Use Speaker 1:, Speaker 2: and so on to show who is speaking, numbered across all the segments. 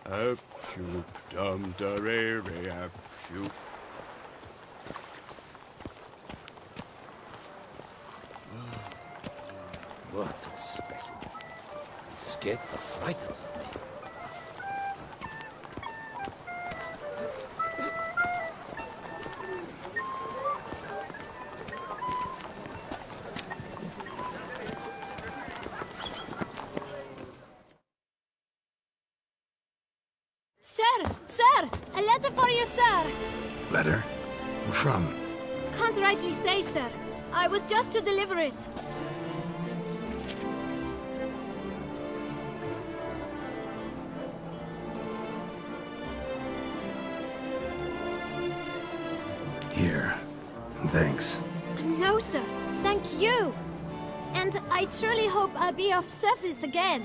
Speaker 1: Up shoop dum da re re up shoop.
Speaker 2: What a specimen. He scared the fright out of me.
Speaker 3: Sir! Sir! A letter for you, sir!
Speaker 4: Letter? Who from?
Speaker 3: Can't rightly say, sir. I was just to deliver it.
Speaker 4: Here. And thanks.
Speaker 3: No, sir. Thank you. And I truly hope I'll be of service again.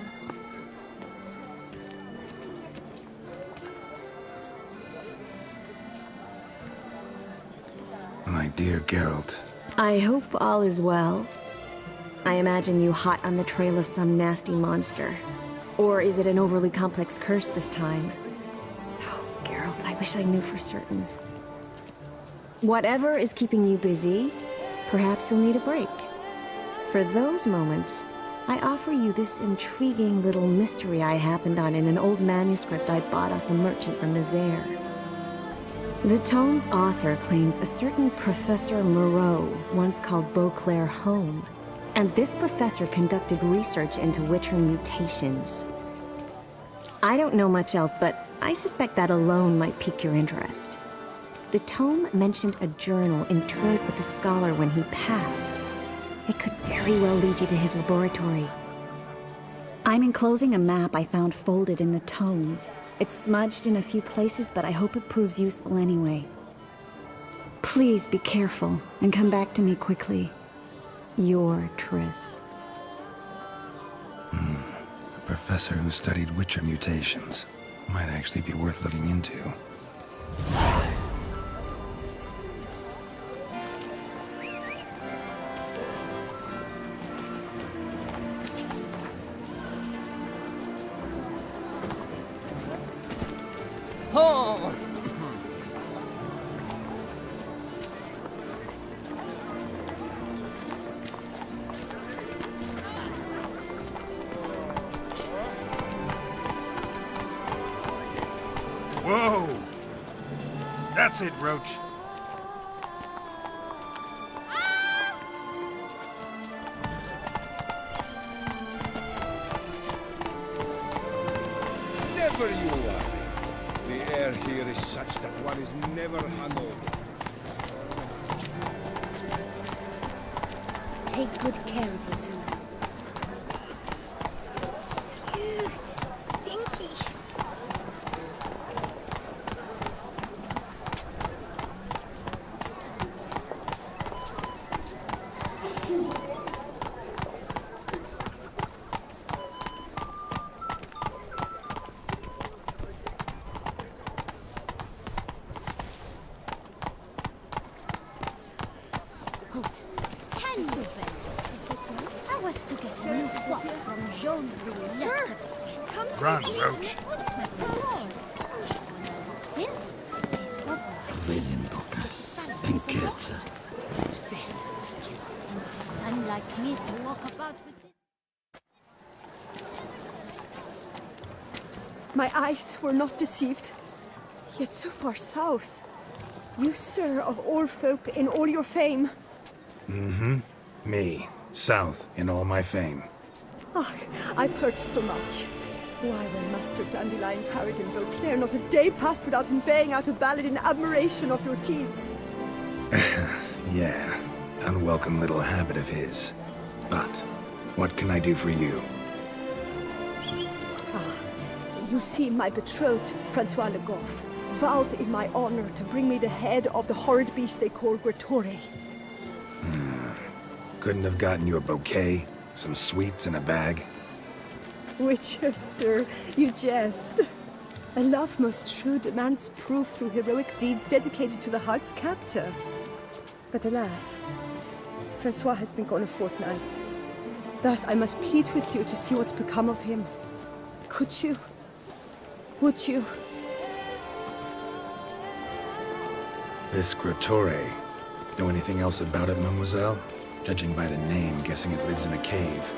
Speaker 4: My dear Geralt.
Speaker 5: I hope all is well. I imagine you hot on the trail of some nasty monster. Or is it an overly complex curse this time? Oh, Geralt, I wish I knew for certain. Whatever is keeping you busy, perhaps you'll need a break. For those moments, I offer you this intriguing little mystery I happened on in an old manuscript I bought off a merchant from Nazaire. The tome's author claims a certain Professor Moreau once called Beauclair home, and this professor conducted research into Witcher mutations. I don't know much else, but I suspect that alone might pique your interest. The tome mentioned a journal interred with the scholar when he passed. It could very well lead you to his laboratory. I'm enclosing a map I found folded in the tome. It's smudged in a few places, but I hope it proves useful anyway. Please be careful and come back to me quickly. Your Triss.
Speaker 4: A professor who studied Witcher mutations. Might actually be worth looking into.
Speaker 2: Oh!
Speaker 6: Whoa! That's it, Roach.
Speaker 7: Never you worry. The air here is such that one is never hungover.
Speaker 8: Take good care of yourself. Ew, stinky.
Speaker 3: Halt. Can you then? I was to get a new quack from Jean Sir, come to
Speaker 6: Run,
Speaker 3: me,
Speaker 6: Roach.
Speaker 3: Still, this was
Speaker 2: Willen Dokas. En Ketze.
Speaker 3: it's very like you. And it's unlike me to walk about with it.
Speaker 9: My eyes were not deceived, yet so far south. You, sir, of all folk in all your fame.
Speaker 4: Me. South in all my fame.
Speaker 9: Ah, I've heard so much. Why, when Master Dandelion tarried in Beauclair, not a day passed without him baying out a ballad in admiration of your deeds.
Speaker 4: Yeah, unwelcome little habit of his. But, what can I do for you?
Speaker 9: You see, my betrothed, Francois Le Goff, vowed in my honor to bring me the head of the horrid beast they call Gretore.
Speaker 4: Couldn't have gotten you a bouquet, some sweets in a bag?
Speaker 9: Witcher, sir, you jest. A love most true demands proof through heroic deeds dedicated to the heart's captor. But alas, Francois has been gone a fortnight. Thus I must plead with you to see what's become of him. Could you? Would you?
Speaker 4: This Grottore. Know anything else about it, mademoiselle? Judging by the name, guessing it lives in a cave.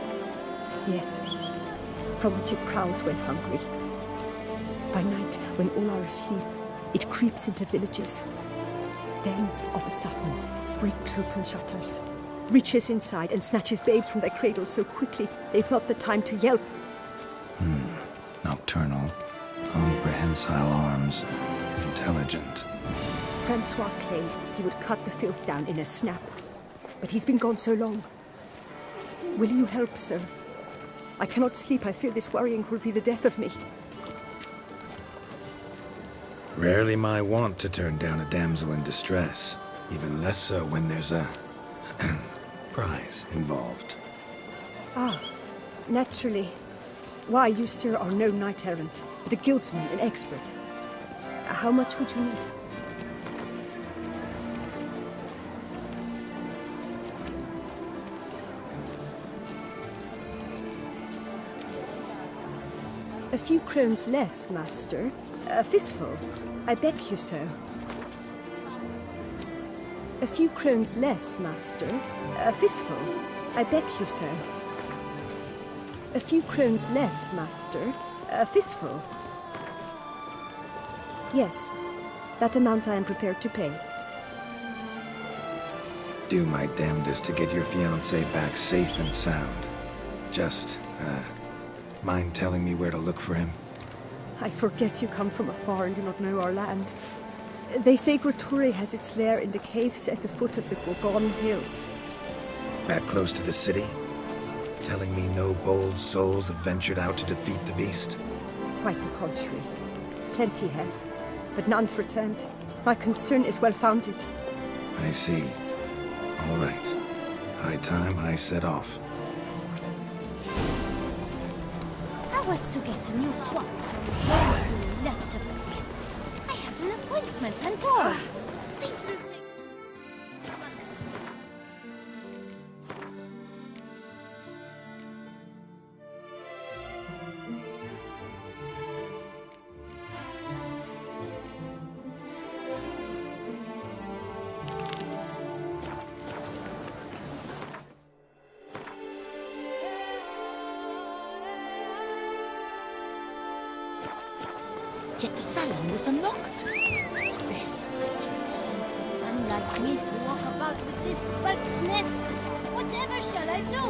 Speaker 9: Yes. From which it prowls when hungry. By night, when all are asleep, it creeps into villages. Then, of a sudden, breaks open shutters, reaches inside and snatches babes from their cradles so quickly they've not the time to yelp.
Speaker 4: Nocturnal. Long prehensile arms. Intelligent.
Speaker 9: Francois claimed he would cut the filth down in a snap. But he's been gone so long. Will you help, sir? I cannot sleep. I fear this worrying will be the death of me.
Speaker 4: Rarely my wont to turn down a damsel in distress. Even less so when there's a prize involved.
Speaker 9: Ah, naturally. Why, you, sir, are no knight-errant, but a guildsman, an expert. How much would you need? A few crowns less, master. A fistful. I beg you so. A few crowns less, master. A fistful. I beg you so. A few crowns less, master. A fistful. Yes, that amount I am prepared to pay.
Speaker 4: Do my damnedest to get your fiancé back safe and sound. Just, mind telling me where to look for him?
Speaker 9: I forget you come from afar and do not know our land. They say Grottore has its lair in the caves at the foot of the Gorgon Hills.
Speaker 4: That close to the city? Telling me no bold souls have ventured out to defeat the beast?
Speaker 9: Quite the contrary. Plenty have, but none's returned. My concern is well founded.
Speaker 4: I see. All right. High time I set off.
Speaker 3: I was to get a new coif from Lettervik. I had an appointment and all. Things will take months.
Speaker 8: Yet the salon was unlocked. It's very...
Speaker 3: And it's unlike me to walk about with this bird's nest. Whatever shall I do?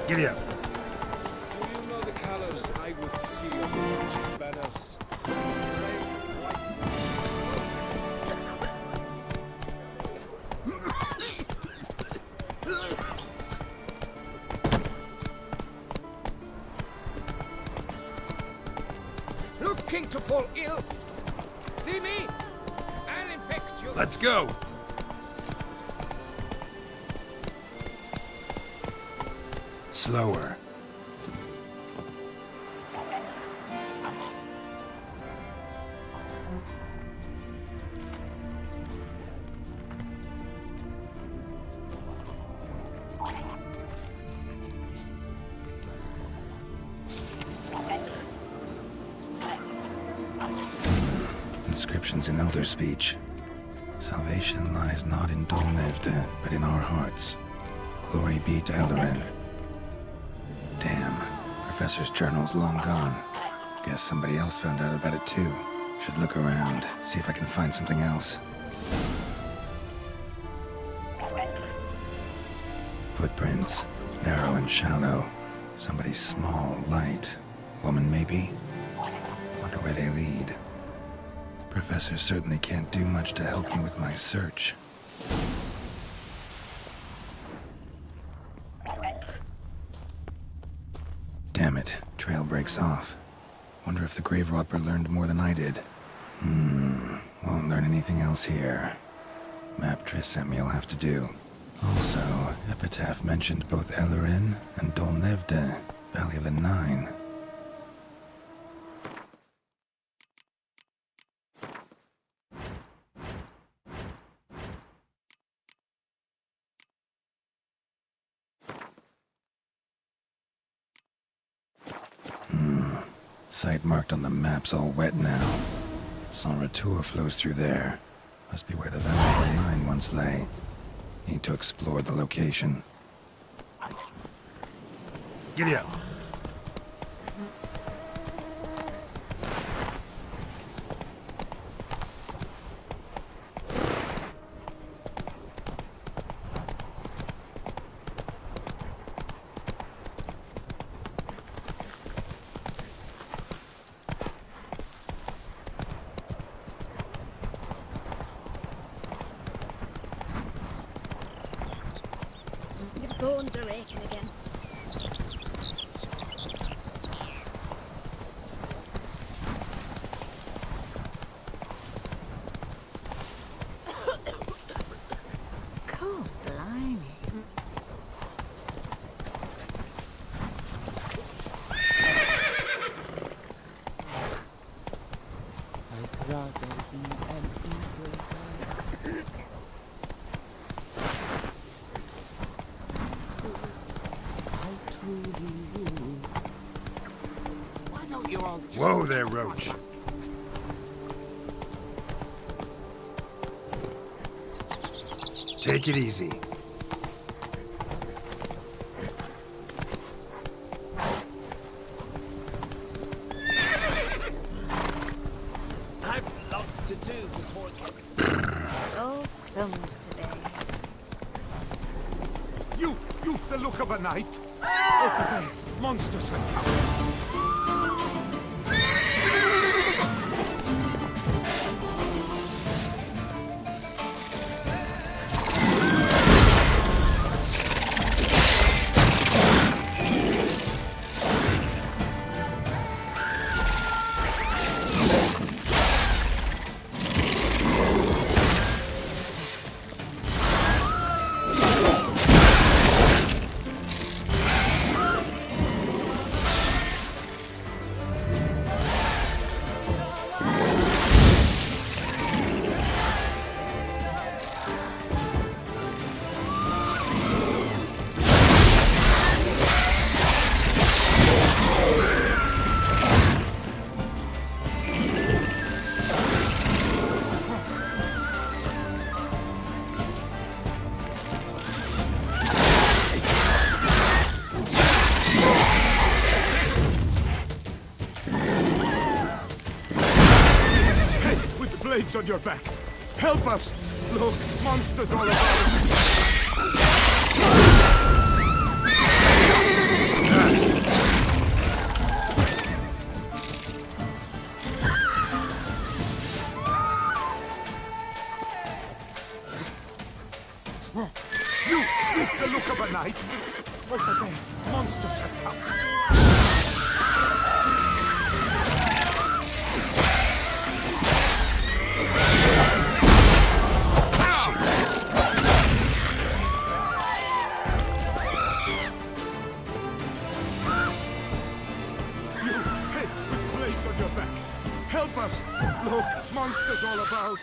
Speaker 6: Giddy up.
Speaker 7: Do you know the colors I would see on the Roach's banners? Red,
Speaker 2: Looking to fall ill? See me? I'll infect you.
Speaker 6: Let's go.
Speaker 4: Slower. Inscriptions in Elder speech. Salvation lies not in Dolnevde, but in our hearts. Glory be to Eldarin. Damn. Professor's journal's long gone. Guess somebody else found out about it too. Should look around, see if I can find something else. Footprints. Narrow and shallow. Somebody small, light. Woman, maybe? Wonder where they lead. Professor certainly can't do much to help me with my search. Damn it, trail breaks off. Wonder if the grave robber learned more than I did. Won't learn anything else here. Map Triss sent me will have to do. Also, Epitaph mentioned both Eldarin and Dolnevde, Valley of the Nine. Site marked on the map's all wet now. Sans Retour flows through there. Must be where the Valley of the Nine once lay. Need to explore the location.
Speaker 6: Giddy up.
Speaker 9: Your bones are aching again.
Speaker 8: God blimey.
Speaker 2: Why don't you all just...
Speaker 6: Whoa there, Roach. Take it easy.
Speaker 2: I've lots to do before it gets...
Speaker 3: Oh, thumbs today.
Speaker 7: You've the look of a knight. Over there, monsters have come. Blades on your back. Help us! Look, monsters all about. You've the look of a knight. Over there, monsters have come. On your back. Help us! Look, monsters all about.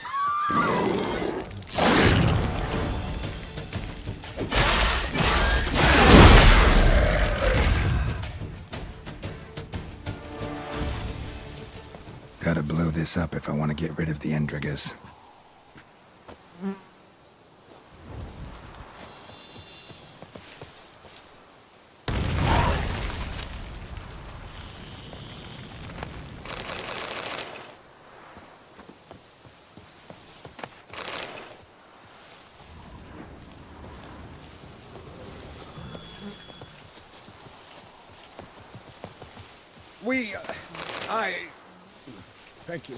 Speaker 4: Gotta blow this up if I want to get rid of the Endrigas.
Speaker 7: Thank you.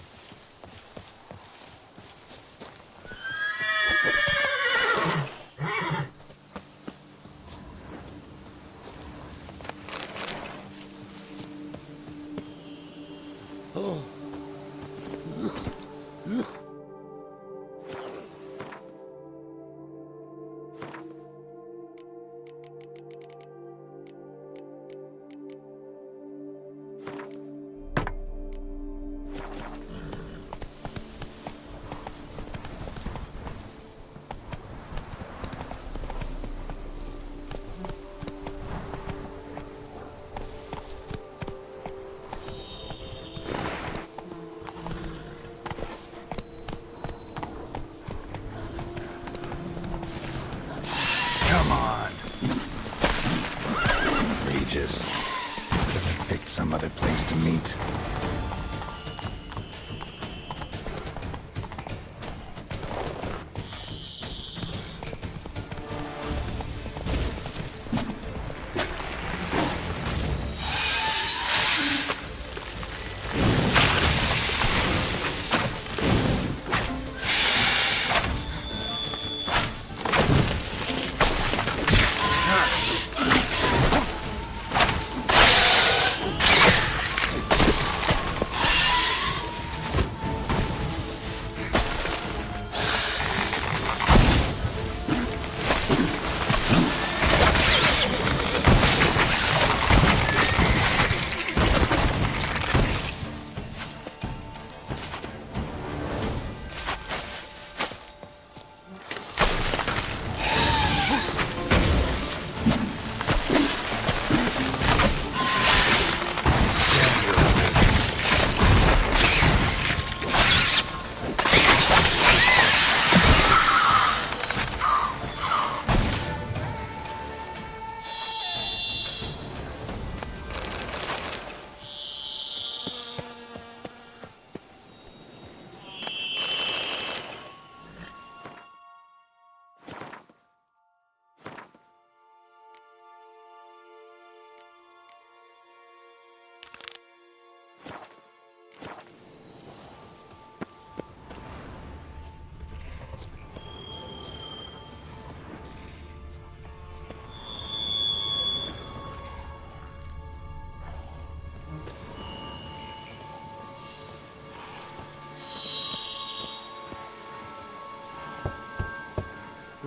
Speaker 4: Regis. Could have picked some other place to meet.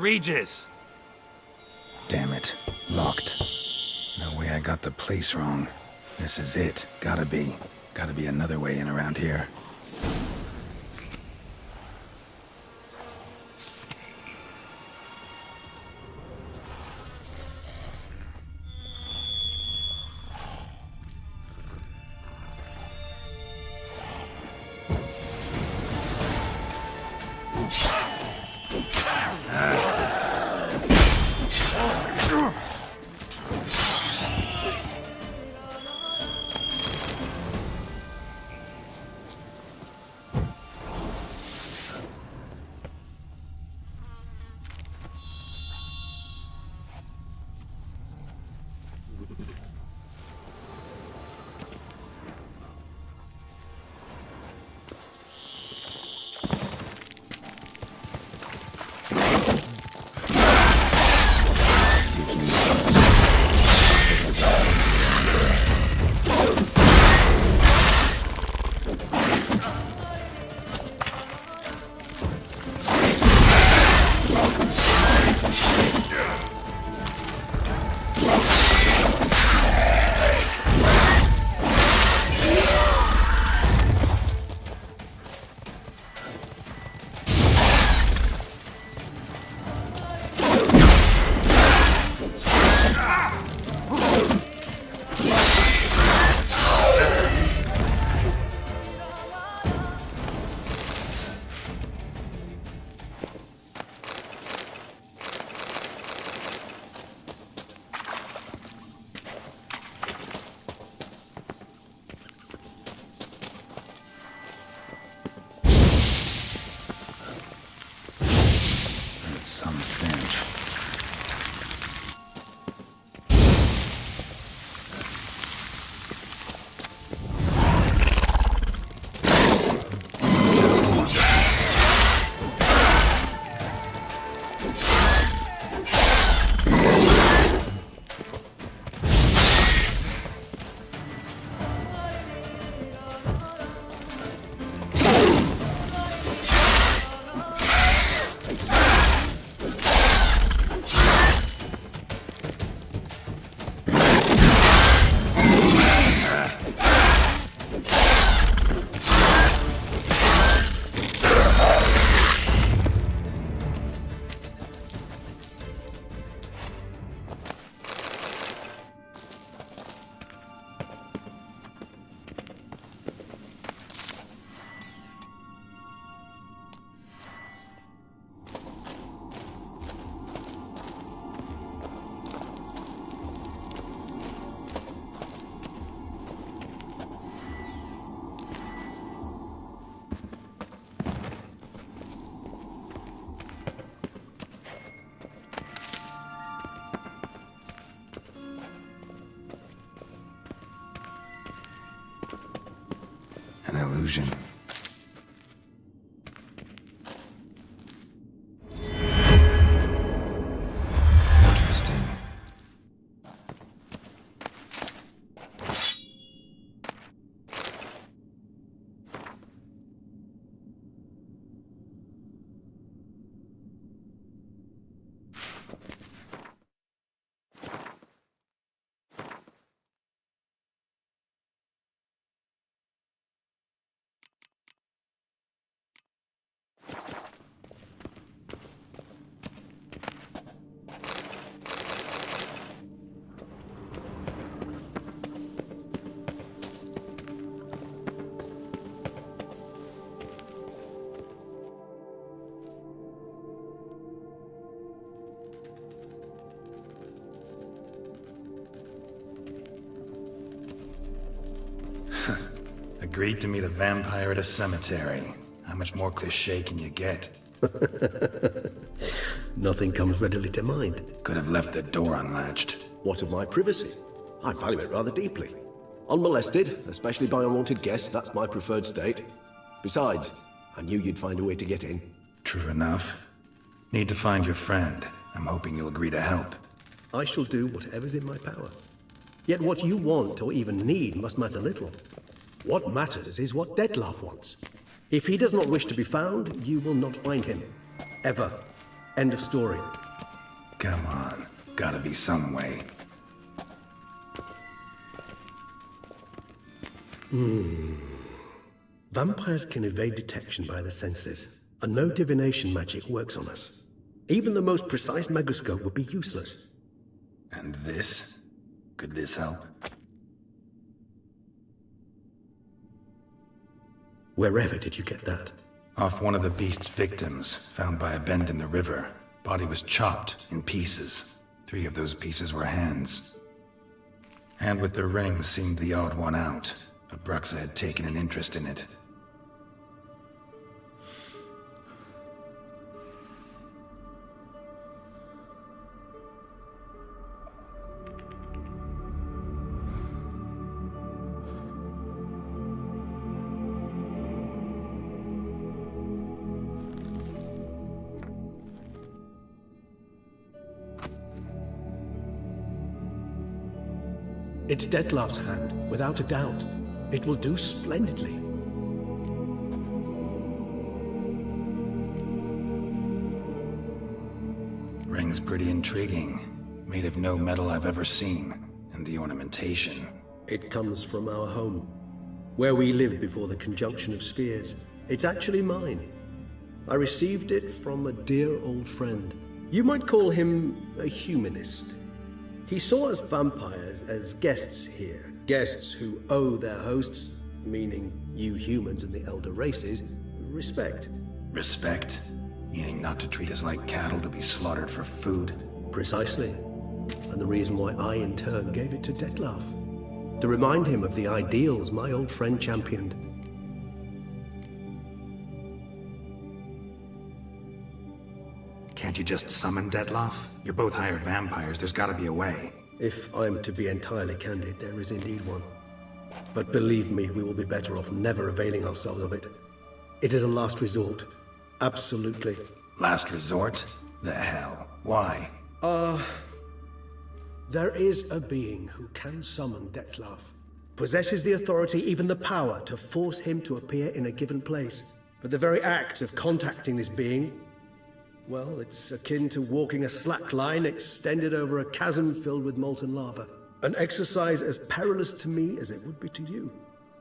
Speaker 6: Regis!
Speaker 4: Damn it. Locked. No way I got the place wrong. This is it. Gotta be. Gotta be another way in around here. An illusion. Interesting. Agreed to meet a vampire at a cemetery. How much more cliché can you get?
Speaker 10: Nothing comes readily to mind.
Speaker 4: Could have left the door unlatched.
Speaker 10: What of my privacy? I value it rather deeply. Unmolested, especially by unwanted guests, that's my preferred state. Besides, I knew you'd find a way to get in.
Speaker 4: True enough. Need to find your friend. I'm hoping you'll agree to help.
Speaker 10: I shall do whatever's in my power. Yet what you want or even need must matter little. What matters is what Dettlaff wants. If he does not wish to be found, you will not find him. Ever. End of story.
Speaker 4: Come on. Gotta be some way.
Speaker 10: Vampires can evade detection by the senses, and no divination magic works on us. Even the most precise megascope would be useless.
Speaker 4: And this? Could this help?
Speaker 10: Wherever did you get that?
Speaker 4: Off one of the beast's victims, found by a bend in the river. Body was chopped in pieces. 3 of those pieces were hands. Hand with the ring seemed the odd one out. Abruxa had taken an interest in it.
Speaker 10: It's Dettlaff's hand, without a doubt. It will do splendidly.
Speaker 4: Ring's pretty intriguing. Made of no metal I've ever seen. And the ornamentation.
Speaker 10: It comes from our home, where we lived before the conjunction of spheres. It's actually mine. I received it from a dear old friend. You might call him a humanist. He saw us vampires as guests here, guests who owe their hosts, meaning you humans and the elder races, respect.
Speaker 4: Respect? Meaning not to treat us like cattle to be slaughtered for food?
Speaker 10: Precisely. And the reason why I, in turn, gave it to Dettlaff. To remind him of the ideals my old friend championed.
Speaker 4: Can't you just summon Dettlaff? You're both hired vampires, there's gotta be a way.
Speaker 10: If I'm to be entirely candid, there is indeed one. But believe me, we will be better off never availing ourselves of it. It is a last resort. Absolutely.
Speaker 4: Last resort? The hell? Why?
Speaker 10: There is a being who can summon Dettlaff. Possesses the authority, even the power, to force him to appear in a given place. But the very act of contacting this being, well, it's akin to walking a slack line extended over a chasm filled with molten lava. An exercise as perilous to me as it would be to you.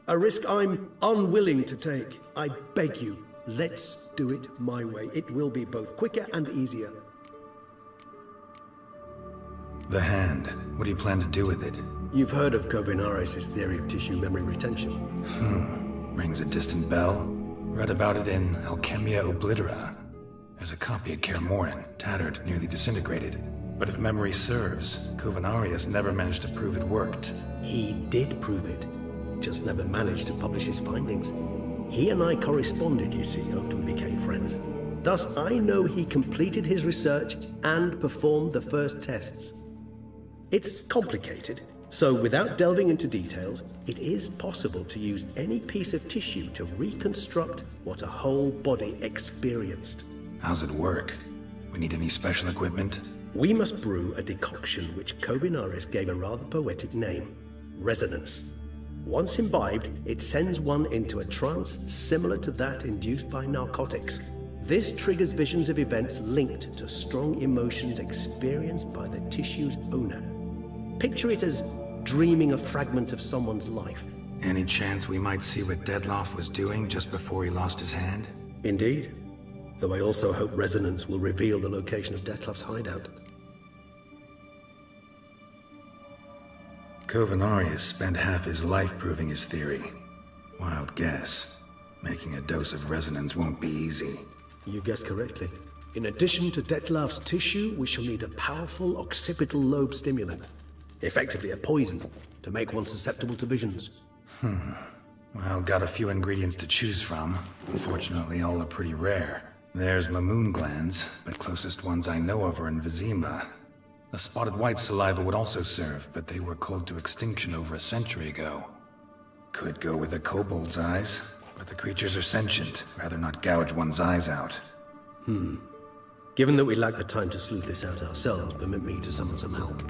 Speaker 10: A risk I'm unwilling to take. I beg you, let's do it my way. It will be both quicker and easier.
Speaker 4: The hand. What do you plan to do with it?
Speaker 10: You've heard of Kovinaris' theory of tissue memory retention.
Speaker 4: Rings a distant bell. Read about it in Alchemia Oblitera. There's a copy of Kermoran, tattered, nearly disintegrated. But if memory serves, Kovinaris never managed to prove it worked.
Speaker 10: He did prove it, just never managed to publish his findings. He and I corresponded, you see, after we became friends. Thus, I know he completed his research and performed the first tests. It's complicated, So, without delving into details, it is possible to use any piece of tissue to reconstruct what a whole body experienced.
Speaker 4: How's it work? We need any special equipment?
Speaker 10: We must brew a decoction which Kovinaris gave a rather poetic name, resonance. Once imbibed, it sends one into a trance similar to that induced by narcotics. This triggers visions of events linked to strong emotions experienced by the tissue's owner. Picture it as dreaming a fragment of someone's life.
Speaker 4: Any chance we might see what Dettlaff was doing just before he lost his hand?
Speaker 10: Indeed. Though I also hope resonance will reveal the location of Dettlaff's hideout.
Speaker 4: Kovinaris spent half his life proving his theory. Wild guess. Making a dose of resonance won't be easy.
Speaker 10: You guessed correctly. In addition to Dettlaff's tissue, we shall need a powerful occipital lobe stimulant. Effectively a poison, to make one susceptible to visions.
Speaker 4: Well, got a few ingredients to choose from. Unfortunately, all are pretty rare. There's Mamoon glands, but closest ones I know of are in Vizima. A spotted white saliva would also serve, but they were cold to extinction over a century ago. Could go with a kobold's eyes, but the creatures are sentient. Rather not gouge one's eyes out.
Speaker 10: Given that we lack the time to sleuth this out ourselves, permit me to summon some help.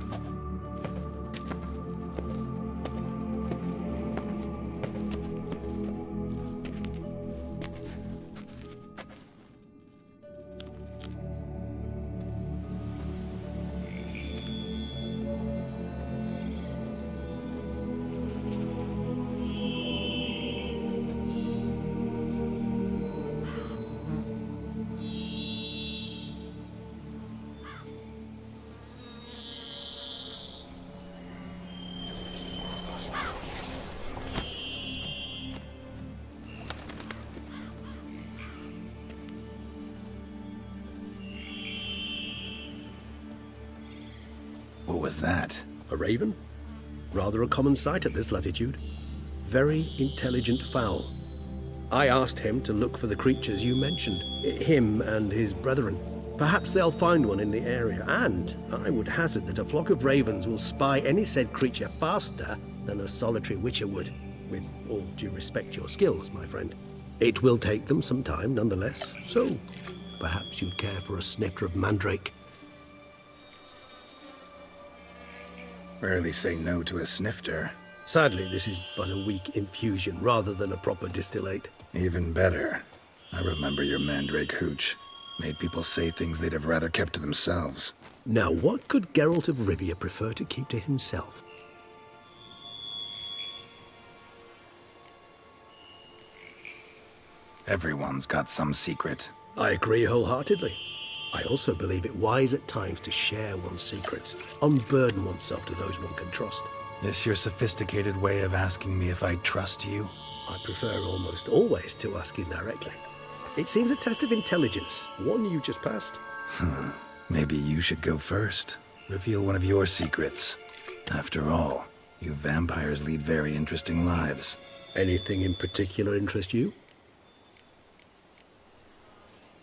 Speaker 4: What was that?
Speaker 10: A raven? Rather a common sight at this latitude. Very intelligent fowl. I asked him to look for the creatures you mentioned, him and his brethren. Perhaps they'll find one in the area, and I would hazard that a flock of ravens will spy any said creature faster than a solitary witcher would. With all due respect to your skills, my friend. It will take them some time, nonetheless, so perhaps you'd care for a snifter of mandrake.
Speaker 4: Rarely say no to a snifter.
Speaker 10: Sadly, this is but a weak infusion rather than a proper distillate.
Speaker 4: Even better. I remember your mandrake hooch. Made people say things they'd have rather kept to themselves.
Speaker 10: Now, what could Geralt of Rivia prefer to keep to himself?
Speaker 4: Everyone's got some secret.
Speaker 10: I agree wholeheartedly. I also believe it wise at times to share one's secrets, unburden oneself to those one can trust.
Speaker 4: This your sophisticated way of asking me if I trust you?
Speaker 10: I prefer almost always to ask indirectly. It seems a test of intelligence, one you just passed.
Speaker 4: Maybe you should go first. Reveal one of your secrets. After all, you vampires lead very interesting lives.
Speaker 10: Anything in particular interest you?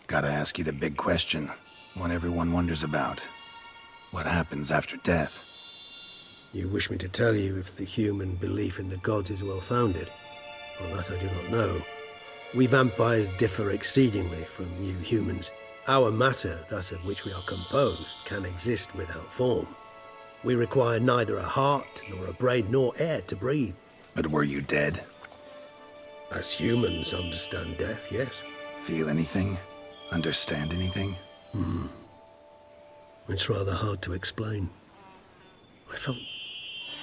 Speaker 4: Gotta ask you the big question. One everyone wonders about. What happens after death?
Speaker 10: You wish me to tell you if the human belief in the gods is well-founded? Well, that I do not know. We vampires differ exceedingly from you humans. Our matter, that of which we are composed, can exist without form. We require neither a heart, nor a brain, nor air to breathe.
Speaker 4: But were you dead?
Speaker 10: As humans understand death, yes.
Speaker 4: Feel anything? Understand anything?
Speaker 10: It's rather hard to explain. I felt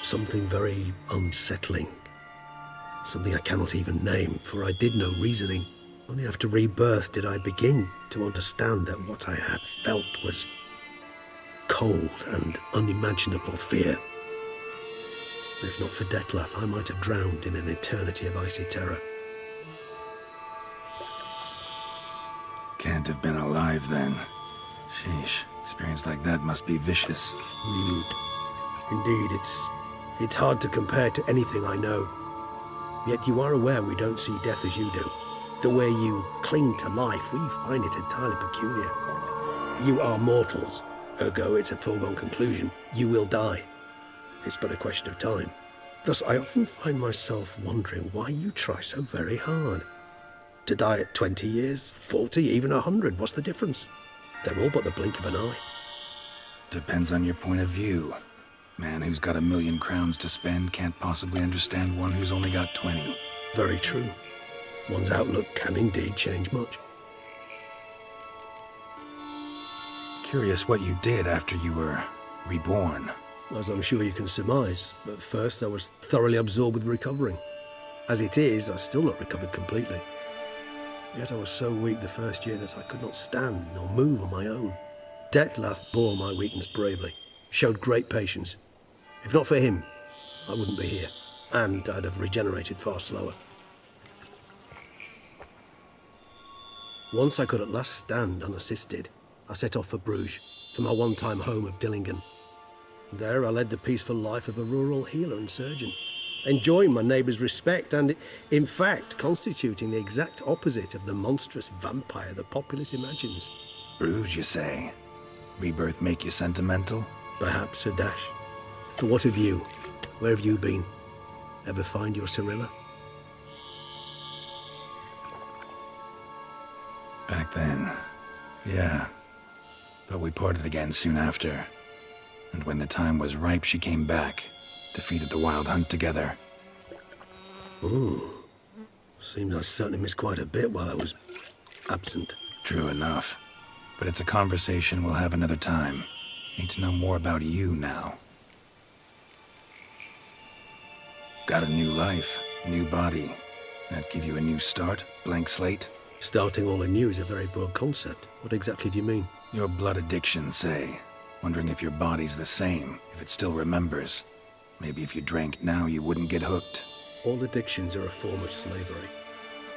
Speaker 10: something very unsettling. Something I cannot even name, for I did no reasoning. Only after rebirth did I begin to understand that what I had felt was cold and unimaginable fear. If not for Dettlaff, I might have drowned in an eternity of icy terror.
Speaker 4: Can't have been alive then. Sheesh, experience like that must be vicious.
Speaker 10: Indeed, it's hard to compare to anything I know. Yet you are aware we don't see death as you do. The way you cling to life, we find it entirely peculiar. You are mortals, ergo it's a foregone conclusion. You will die. It's but a question of time. Thus, I often find myself wondering why you try so very hard. To die at 20 years, 40, even 100, what's the difference? They're all but the blink of an eye.
Speaker 4: Depends on your point of view. Man who's got 1,000,000 crowns to spend can't possibly understand one who's only got 20.
Speaker 10: Very true. One's outlook can indeed change much.
Speaker 4: Curious what you did after you were reborn.
Speaker 10: As I'm sure you can surmise, at first I was thoroughly absorbed with recovering. As it is, I've still not recovered completely. Yet I was so weak the first year that I could not stand nor move on my own. Detlef bore my weakness bravely, showed great patience. If not for him, I wouldn't be here, and I'd have regenerated far slower. Once I could at last stand unassisted, I set off for Bruges, for my one-time home of Dillingen. There I led the peaceful life of a rural healer and surgeon, enjoying my neighbours' respect and, in fact, constituting the exact opposite of the monstrous vampire the populace imagines.
Speaker 4: Bruges, you say? Rebirth make you sentimental?
Speaker 10: Perhaps a dash. But what of you? Where have you been? Ever find your Cyrilla?
Speaker 4: Back then, yeah. But we parted again soon after. And when the time was ripe, she came back, defeated the Wild Hunt together.
Speaker 10: Seems I certainly missed quite a bit while I was absent.
Speaker 4: True enough. But it's a conversation we'll have another time. Need to know more about you now. Got a new life, new body. That give you a new start, blank slate?
Speaker 10: Starting all anew is a very broad concept. What exactly do you mean?
Speaker 4: Your blood addiction, say. Wondering if your body's the same, if it still remembers. Maybe if you drank now, you wouldn't get hooked.
Speaker 10: All addictions are a form of slavery.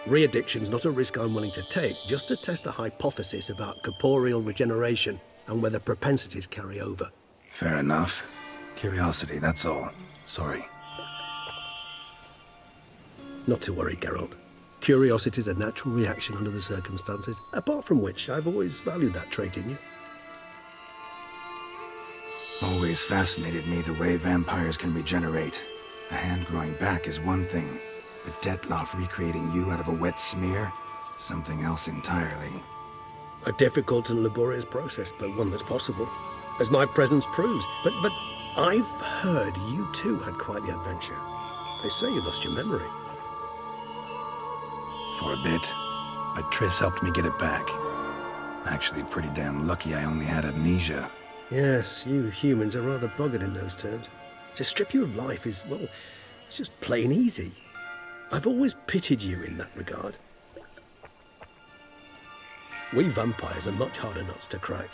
Speaker 10: Re-addiction's not a risk I'm willing to take, just to test a hypothesis about corporeal regeneration and whether propensities carry over.
Speaker 4: Fair enough. Curiosity, that's all. Sorry.
Speaker 10: Not to worry, Geralt. Curiosity is a natural reaction under the circumstances, apart from which I've always valued that trait in you.
Speaker 4: Always fascinated me the way vampires can regenerate. A hand growing back is one thing, but Detlef recreating you out of a wet smear? Something else entirely.
Speaker 10: A difficult and laborious process, but one that's possible, as my presence proves. But I've heard you too had quite the adventure. They say you lost your memory.
Speaker 4: For a bit, but Triss helped me get it back. Actually, pretty damn lucky I only had amnesia.
Speaker 10: Yes, you humans are rather buggered in those terms. To strip you of life is, well, it's just plain easy. I've always pitied you in that regard. We vampires are much harder nuts to crack.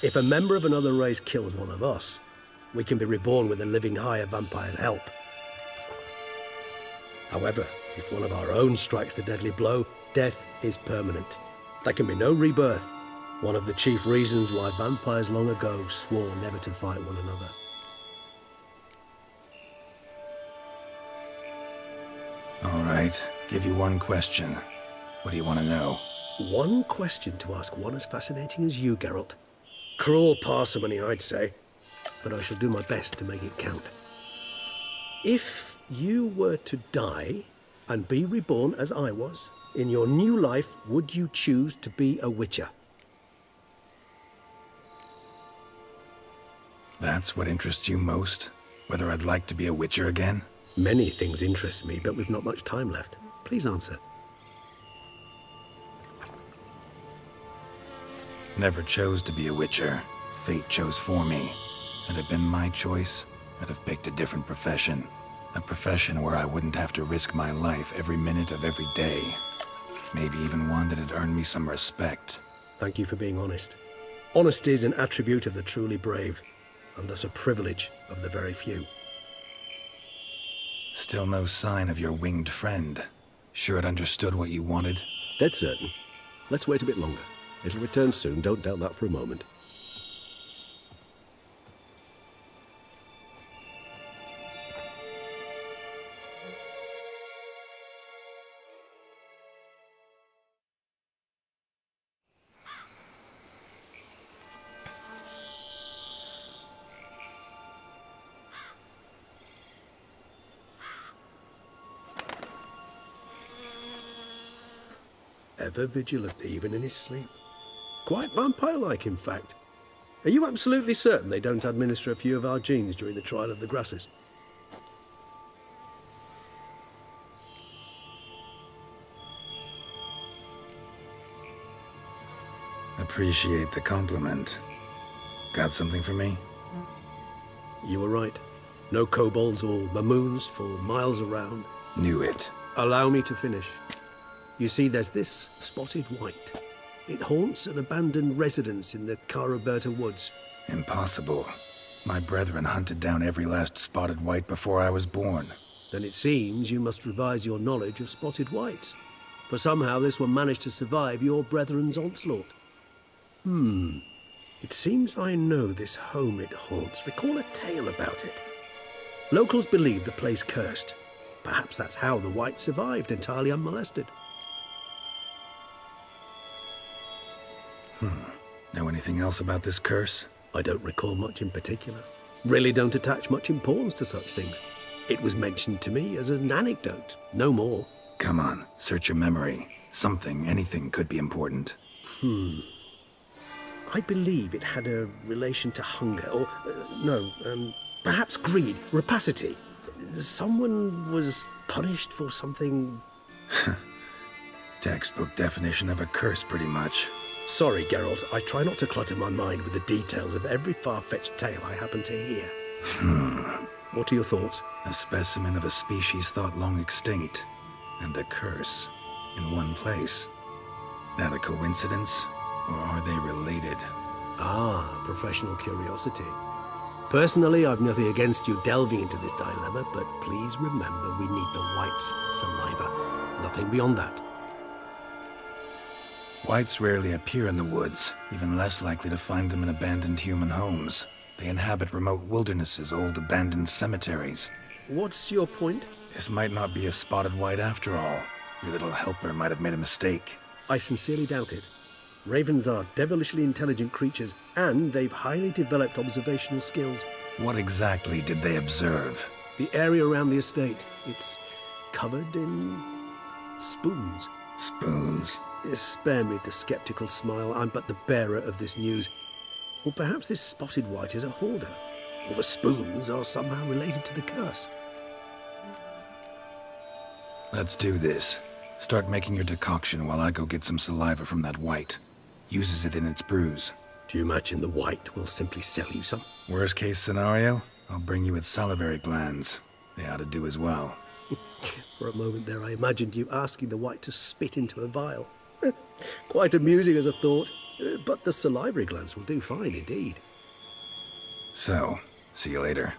Speaker 10: If a member of another race kills one of us, we can be reborn with a living higher vampire's help. However, if one of our own strikes the deadly blow, death is permanent. There can be no rebirth. One of the chief reasons why vampires long ago swore never to fight one another.
Speaker 4: All right, give you one question. What do you want to know?
Speaker 10: One question to ask one as fascinating as you, Geralt. Cruel parsimony, I'd say, but I shall do my best to make it count. If you were to die and be reborn as I was, in your new life, would you choose to be a witcher?
Speaker 4: That's what interests you most? Whether I'd like to be a witcher again?
Speaker 10: Many things interest me, but we've not much time left. Please answer.
Speaker 4: Never chose to be a witcher. Fate chose for me. Had it been my choice, I'd have picked a different profession. A profession where I wouldn't have to risk my life every minute of every day. Maybe even one that'd earn me some respect.
Speaker 10: Thank you for being honest. Honesty is an attribute of the truly brave, and thus a privilege of the very few.
Speaker 4: Still no sign of your winged friend. Sure it understood what you wanted?
Speaker 10: Dead certain. Let's wait a bit longer. It'll return soon, don't doubt that for a moment. Ever vigilant, even in his sleep. Quite vampire-like, in fact. Are you absolutely certain they don't administer a few of our genes during the trial of the grasses?
Speaker 4: Appreciate the compliment. Got something for me?
Speaker 10: You were right. No kobolds or mamoons for miles around.
Speaker 4: Knew it.
Speaker 10: Allow me to finish. You see, there's this spotted white. It haunts an abandoned residence in the Caraberta woods.
Speaker 4: Impossible. My brethren hunted down every last spotted white before I was born.
Speaker 10: Then it seems you must revise your knowledge of spotted whites. For somehow this one managed to survive your brethren's onslaught. It seems I know this home it haunts. Recall a tale about it. Locals believe the place cursed. Perhaps that's how the white survived, entirely unmolested.
Speaker 4: Know anything else about this curse?
Speaker 10: I don't recall much in particular. Really don't attach much importance to such things. It was mentioned to me as an anecdote, no more.
Speaker 4: Come on, search your memory. Something, anything could be important.
Speaker 10: I believe it had a relation to hunger, or, perhaps greed, rapacity. Someone was punished for something...
Speaker 4: Textbook definition of a curse, pretty much.
Speaker 10: Sorry, Geralt, I try not to clutter my mind with the details of every far-fetched tale I happen to hear. What are your thoughts?
Speaker 4: A specimen of a species thought long extinct, and a curse in one place. That a coincidence, or are they related?
Speaker 10: Ah, professional curiosity. Personally, I've nothing against you delving into this dilemma, but please remember we need the white's saliva. Nothing beyond that.
Speaker 4: Whites rarely appear in the woods, even less likely to find them in abandoned human homes. They inhabit remote wildernesses, old abandoned cemeteries.
Speaker 10: What's your point?
Speaker 4: This might not be a spotted white after all. Your little helper might have made a mistake.
Speaker 10: I sincerely doubt it. Ravens are devilishly intelligent creatures, and they've highly developed observational skills.
Speaker 4: What exactly did they observe?
Speaker 10: The area around the estate, it's covered in spoons.
Speaker 4: Spoons?
Speaker 10: Spare me the skeptical smile. I'm but the bearer of this news. Or perhaps this spotted white is a hoarder. Or the spoons are somehow related to the curse.
Speaker 4: Let's do this. Start making your decoction while I go get some saliva from that white. Uses it in its brews.
Speaker 10: Do you imagine the white will simply sell you some?
Speaker 4: Worst case scenario, I'll bring you its salivary glands. They ought to do as well.
Speaker 10: For a moment there I imagined you asking the white to spit into a vial. Quite amusing as a thought, but the salivary glands will do fine indeed.
Speaker 4: So, see you later.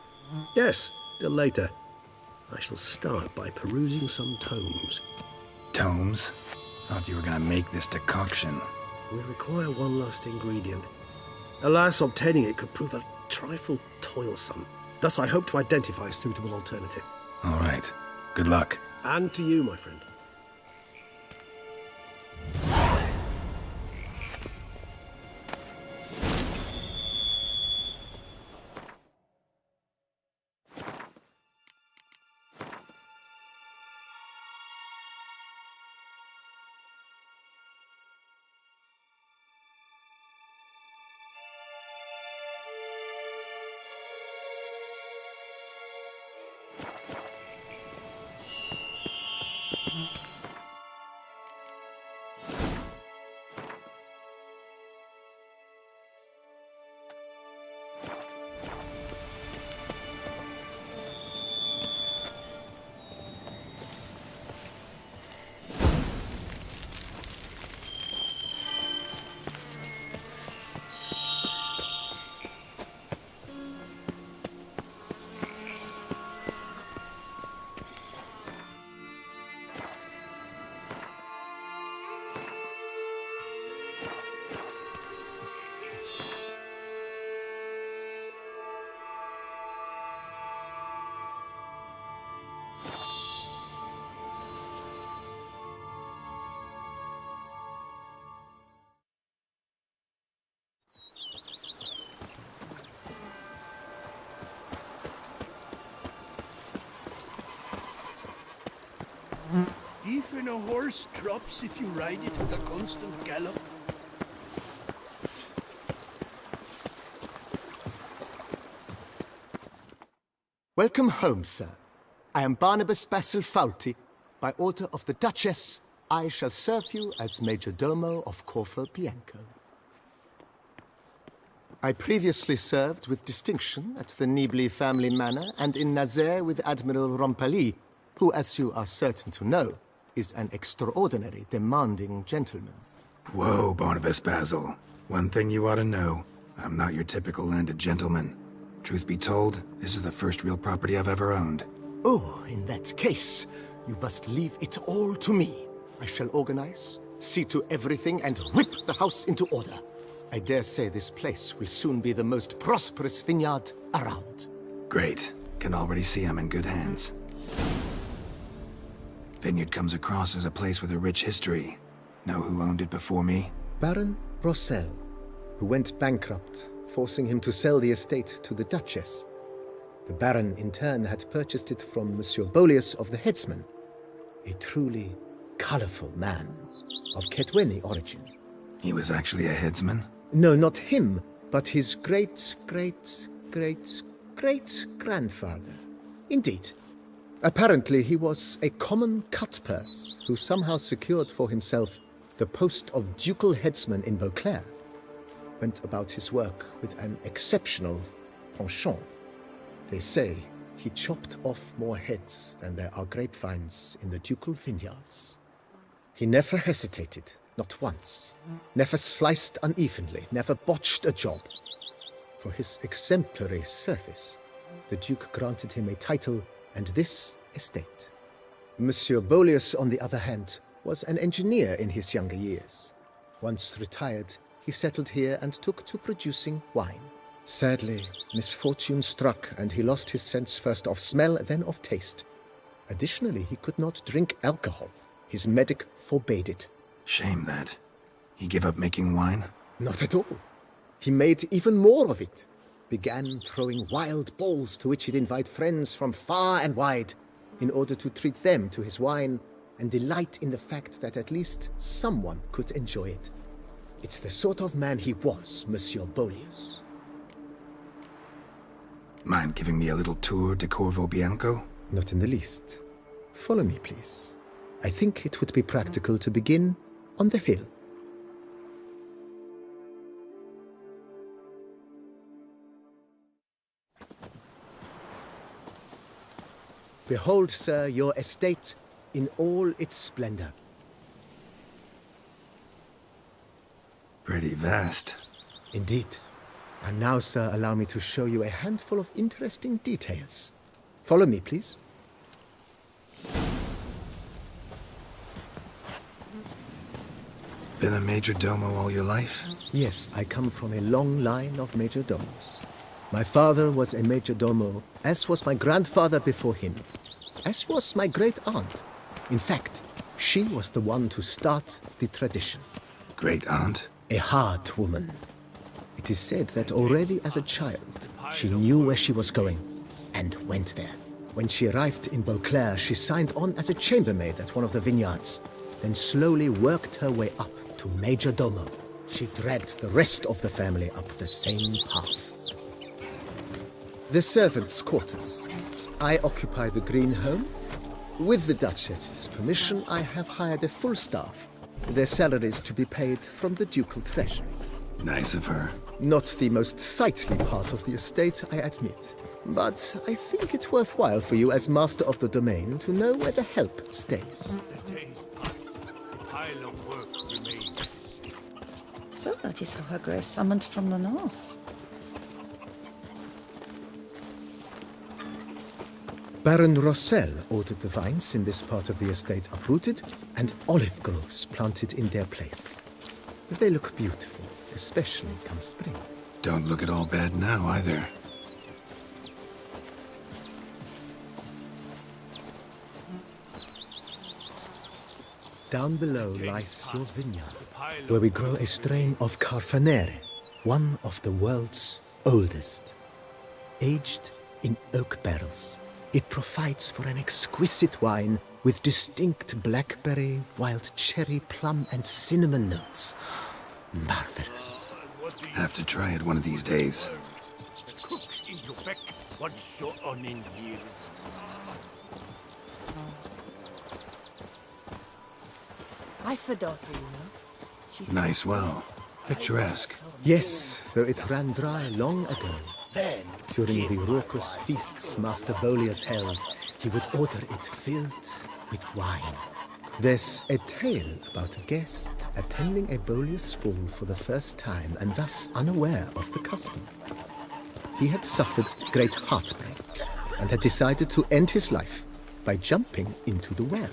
Speaker 10: Yes, till later. I shall start by perusing some tomes.
Speaker 4: Tomes? Thought you were gonna make this decoction.
Speaker 10: We require one last ingredient. Alas, obtaining it could prove a trifle toilsome. Thus I hope to identify a suitable alternative.
Speaker 4: All right. Good luck.
Speaker 10: And to you, my friend.
Speaker 6: belief in a horse drops if you ride it at a constant gallop?
Speaker 11: Welcome home, sir. I am Barnabas Basil Fawlty. By order of the Duchess, I shall serve you as Major Domo of Corvo Bianco. I previously served with distinction at the Nibli family manor and in Nazaire with Admiral Rompali, who, as you are certain to know, is an extraordinary, demanding gentleman.
Speaker 4: Whoa, Barnabas Basil. One thing you ought to know. I'm not your typical landed gentleman. Truth be told, this is the first real property I've ever owned.
Speaker 11: Oh, in that case, you must leave it all to me. I shall organize, see to everything, and whip the house into order. I dare say this place will soon be the most prosperous vineyard around.
Speaker 4: Great. Can already see I'm in good hands. Vineyard comes across as a place with a rich history. Know who owned it before me?
Speaker 11: Baron Rossel, who went bankrupt, forcing him to sell the estate to the Duchess. The Baron, in turn, had purchased it from Monsieur Bolius of the Headsman, a truly colorful man of Ketweni origin.
Speaker 4: He was actually a headsman?
Speaker 11: No, not him, but his great-great-great-great-grandfather. Indeed. Apparently, he was a common cut-purse who somehow secured for himself the post of ducal headsman in Beauclair. Went about his work with an exceptional penchant. They say he chopped off more heads than there are grapevines in the ducal vineyards. He never hesitated, not once. Never sliced unevenly, never botched a job. For his exemplary service, the Duke granted him a title and this estate. Monsieur Bolius, on the other hand, was an engineer in his younger years. Once retired, he settled here and took to producing wine. Sadly, misfortune struck and he lost his sense first of smell, then of taste. Additionally, he could not drink alcohol. His medic forbade it.
Speaker 4: Shame that. He gave up making wine?
Speaker 11: Not at all. He made even more of it. Began throwing wild balls to which he'd invite friends from far and wide in order to treat them to his wine and delight in the fact that at least someone could enjoy it. It's the sort of man he was, Monsieur Bolius.
Speaker 4: Mind giving me a little tour de Corvo Bianco?
Speaker 11: Not in the least. Follow me, please. I think it would be practical to begin on the hill. Behold, sir, your estate in all its splendor.
Speaker 4: Pretty vast.
Speaker 11: Indeed. And now, sir, allow me to show you a handful of interesting details. Follow me, please.
Speaker 4: Been a major domo all your life?
Speaker 11: Yes, I come from a long line of major domos. My father was a major domo, as was my grandfather before him, as was my great-aunt. In fact, she was the one to start the tradition.
Speaker 4: Great-aunt?
Speaker 11: A hard woman. It is said that already as a child, she knew where she was going, and went there. When she arrived in Beauclair, she signed on as a chambermaid at one of the vineyards, then slowly worked her way up to major domo. She dragged the rest of the family up the same path. The servants' quarters. I occupy the green home. With the Duchess's permission, I have hired a full staff. Their salaries to be paid from the ducal treasury.
Speaker 4: Nice of her.
Speaker 11: Not the most sightly part of the estate, I admit. But I think it worthwhile for you as master of the domain to know where the help stays.
Speaker 1: The days pass. The pile of work remains.
Speaker 8: So that is how her grace summoned from the north.
Speaker 11: Baron Rossel ordered the vines in this part of the estate uprooted and olive groves planted in their place. They look beautiful, especially come spring.
Speaker 4: Don't look at all bad now, either.
Speaker 11: Down below lies your vineyard, where we grow a strain of Carfanere, one of the world's oldest, aged in oak barrels. It provides for an exquisite wine with distinct blackberry, wild cherry, plum, and cinnamon notes. Marvelous.
Speaker 4: Have to try it one of these days.
Speaker 1: Cook in your back. What's so on in the ears?
Speaker 12: I've a daughter, you know. She's
Speaker 4: Nice well. Picturesque.
Speaker 11: Yes, though it ran dry long ago. During the raucous feasts Master Bolius held, he would order it filled with wine. There's a tale about a guest attending a Bolius ball for the first time and thus unaware of the custom. He had suffered great heartbreak and had decided to end his life by jumping into the well.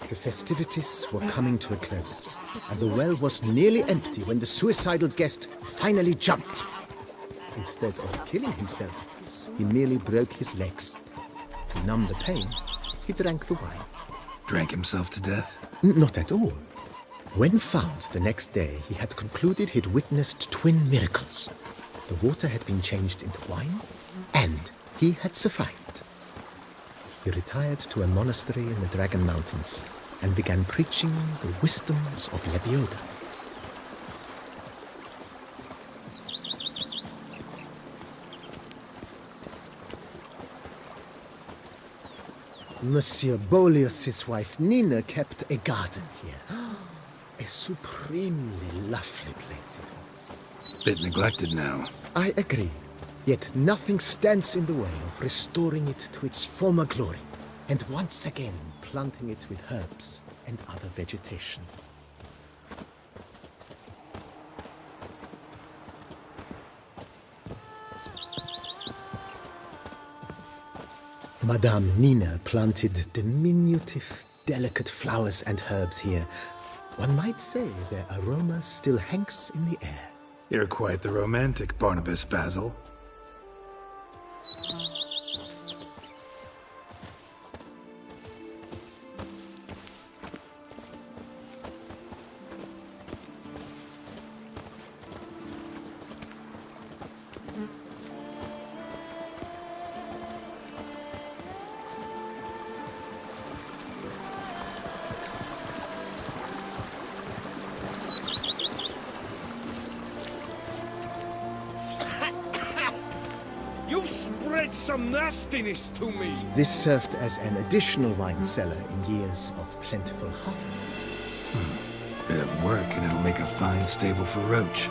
Speaker 11: The festivities were coming to a close, and the well was nearly empty when the suicidal guest finally jumped. Instead of killing himself, he merely broke his legs. To numb the pain, he drank the wine.
Speaker 4: Drank himself to death?
Speaker 11: Not at all. When found the next day, he had concluded he'd witnessed twin miracles. The water had been changed into wine, and he had survived. He retired to a monastery in the Dragon Mountains and began preaching the wisdoms of Lebioda. Monsieur Bolius' wife Nina kept a garden here. A supremely lovely place it was.
Speaker 4: Bit neglected now.
Speaker 11: I agree. Yet nothing stands in the way of restoring it to its former glory, and once again planting it with herbs and other vegetation. Madame Nina planted diminutive, delicate flowers and herbs here. One might say their aroma still hangs in the air.
Speaker 4: You're quite the romantic, Barnabas Basil.
Speaker 7: You've spread some nastiness to me.
Speaker 11: This served as an additional wine cellar in years of plentiful harvests.
Speaker 4: Bit of work and it'll make a fine stable for Roach.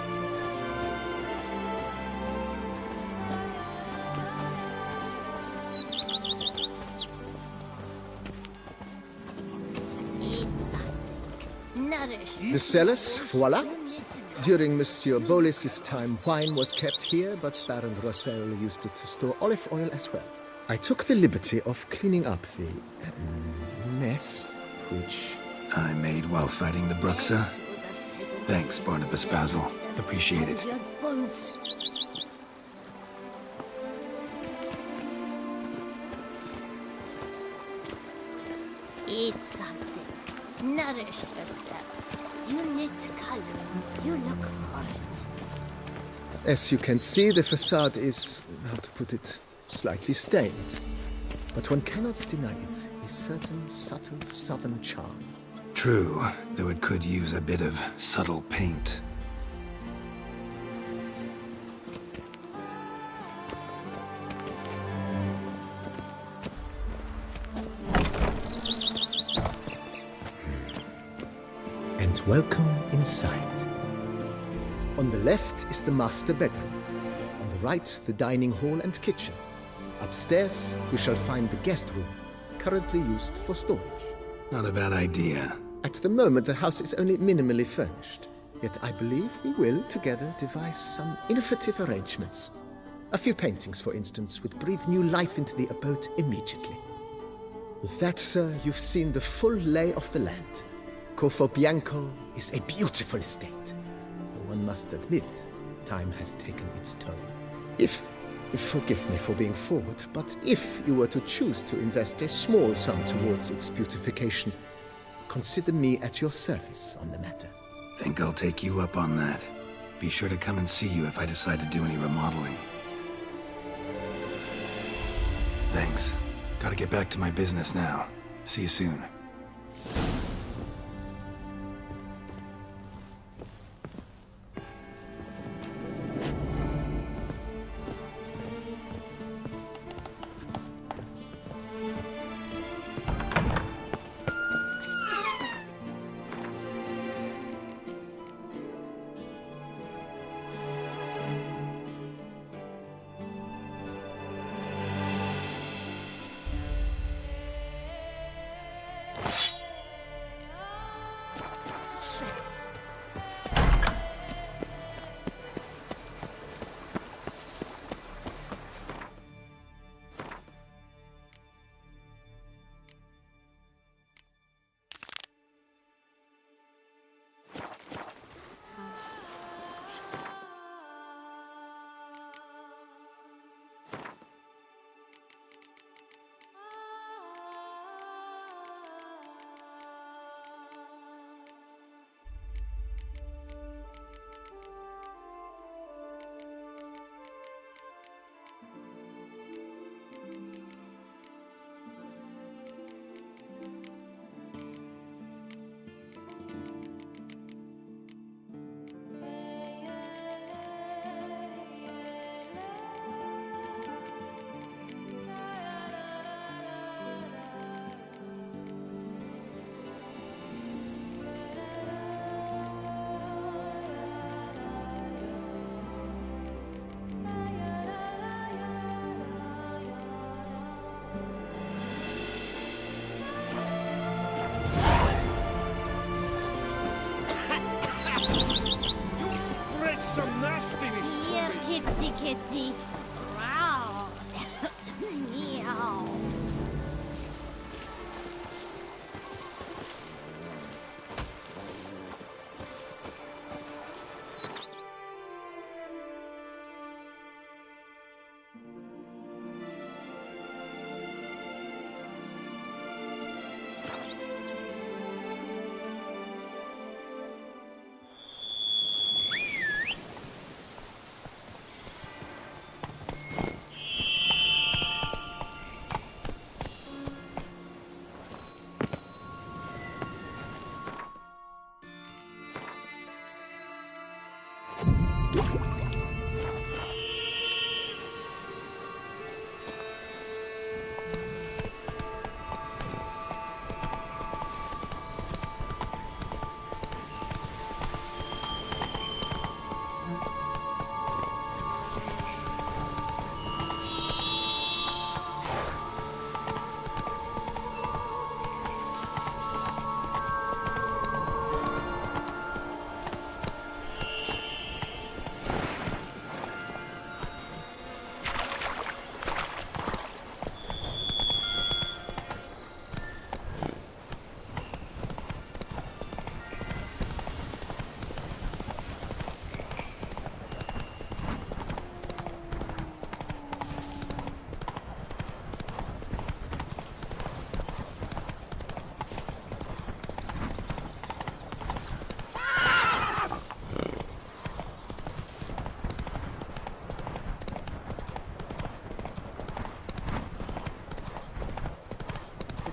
Speaker 11: The cellars, voila. During Monsieur Bolis's time, wine was kept here, but Baron Rossel used it to store olive oil as well. I took the liberty of cleaning up the mess, which
Speaker 4: I made while fighting the Bruxa. Thanks, Barnabas Basil. Appreciate it.
Speaker 3: Eat something. Nourish yourself. You need coloring. You look horrid.
Speaker 11: As you can see, the facade is, how to put it, slightly stained. But one cannot deny it, a certain subtle southern charm.
Speaker 4: True, though it could use a bit of subtle paint.
Speaker 11: And welcome inside. On the left is the master bedroom. On the right, the dining hall and kitchen. Upstairs, you shall find the guest room, currently used for storage.
Speaker 4: Not a bad idea.
Speaker 11: At the moment, the house is only minimally furnished. Yet I believe we will, together, devise some innovative arrangements. A few paintings, for instance, would breathe new life into the abode immediately. With that, sir, you've seen the full lay of the land. Corfo Bianco is a beautiful estate. Though one must admit, time has taken its toll. Forgive me for being forward, but if you were to choose to invest a small sum towards its beautification, consider me at your service on the matter.
Speaker 4: Think I'll take you up on that. Be sure to come and see you if I decide to do any remodeling. Thanks. Gotta get back to my business now. See you soon.
Speaker 7: Some nastiness to
Speaker 3: Here,
Speaker 7: me.
Speaker 3: kitty, kitty. Wow. Meow.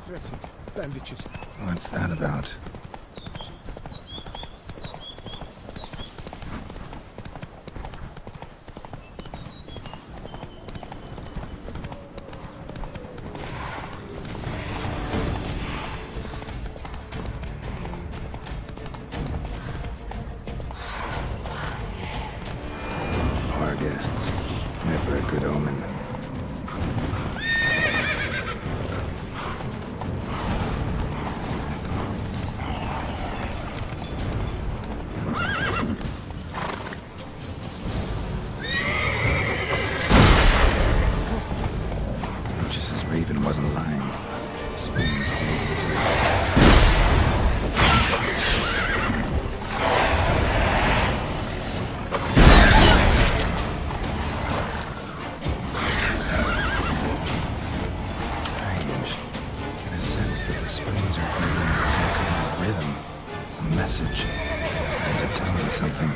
Speaker 7: Dressing, bandages.
Speaker 4: What's that about? Our guests. Never a good omen. Raven wasn't lying. Spoons all over the Strange. Get a sense that the spoons are carrying some kind of rhythm, a message, and to tell me something.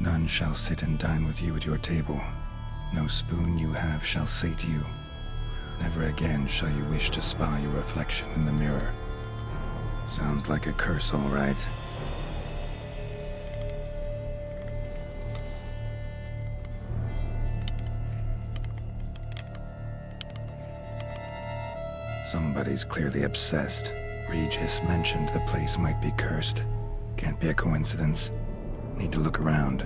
Speaker 4: None shall sit and dine with you at your table. No spoon you have shall sate you. Never again shall you wish to spy your reflection in the mirror. Sounds like a curse, all right. Somebody's clearly obsessed. Regis mentioned the place might be cursed. Can't be a coincidence. Need to look around.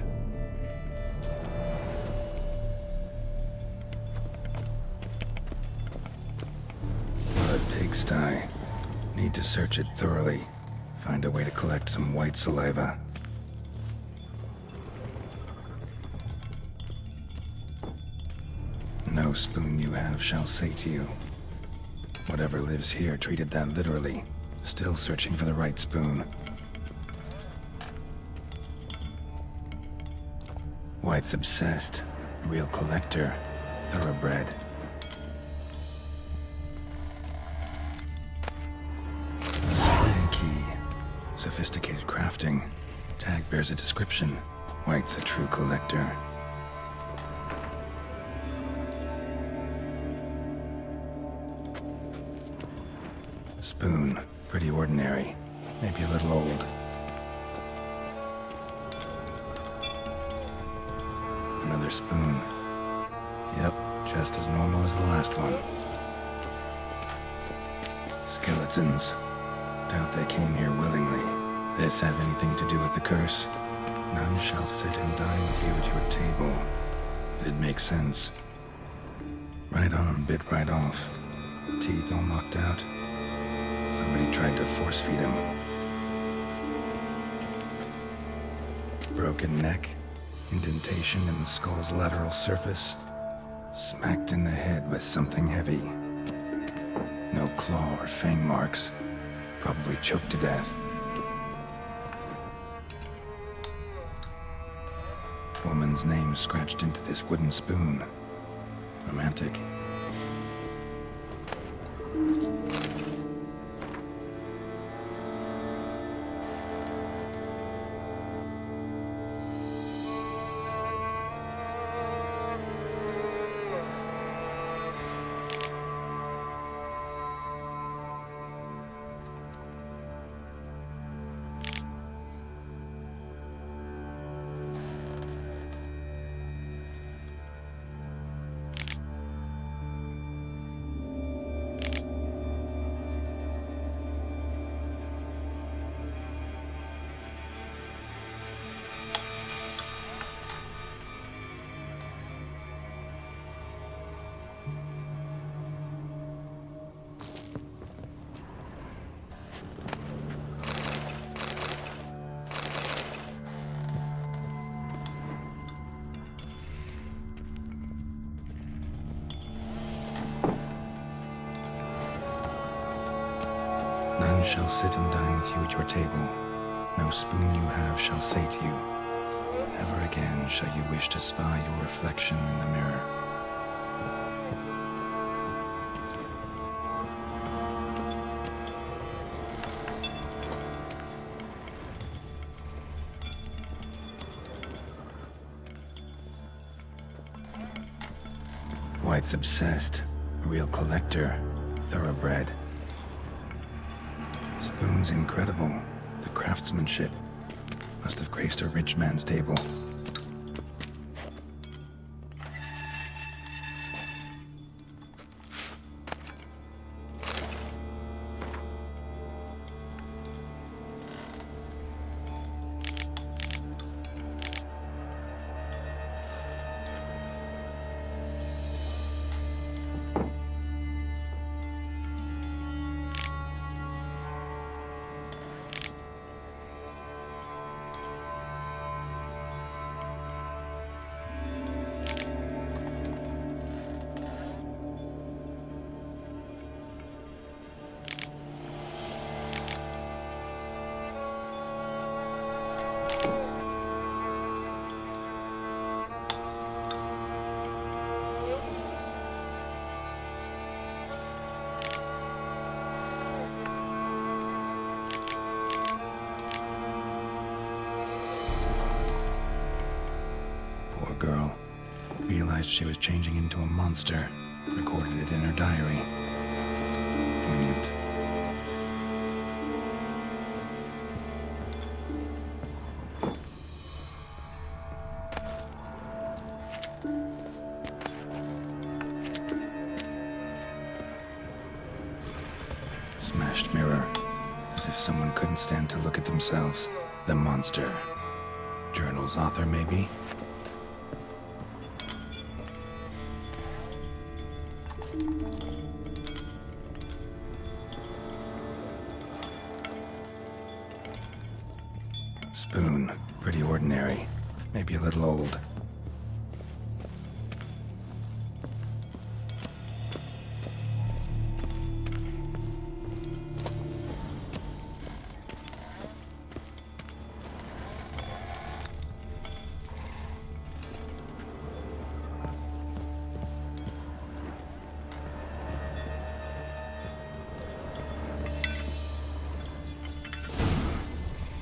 Speaker 4: Blood pigsty. Need to search it thoroughly. Find a way to collect some white saliva. No spoon you have shall sate you. Whatever lives here treated that literally. Still searching for the right spoon. White's obsessed. Real collector. Thoroughbred. A spoon key. Sophisticated crafting. Tag bears a description. White's a true collector. Spoon. Pretty ordinary. Maybe a little old. Another spoon. Yep, just as normal as the last one. Skeletons. Doubt they came here willingly. This have anything to do with the curse? None shall sit and dine with you at your table. It makes sense. Right arm bit right off. Teeth all knocked out. Somebody tried to force feed him. Broken neck. Indentation in the skull's lateral surface. Smacked in the head with something heavy. No claw or fang marks. Probably choked to death. Woman's name scratched into this wooden spoon. Romantic. None shall sit and dine with you at your table. No spoon you have shall sate you. Never again shall you wish to spy your reflection in the mirror. White's obsessed. Real collector. Thoroughbred. Spoon's incredible. The craftsmanship. Must have graced a rich man's table. realized she was changing into a monster, recorded it in her diary. Poignant. Smashed mirror. As if someone couldn't stand to look at themselves. The monster. Journal's author, maybe? Spoon. Pretty ordinary. Maybe a little old.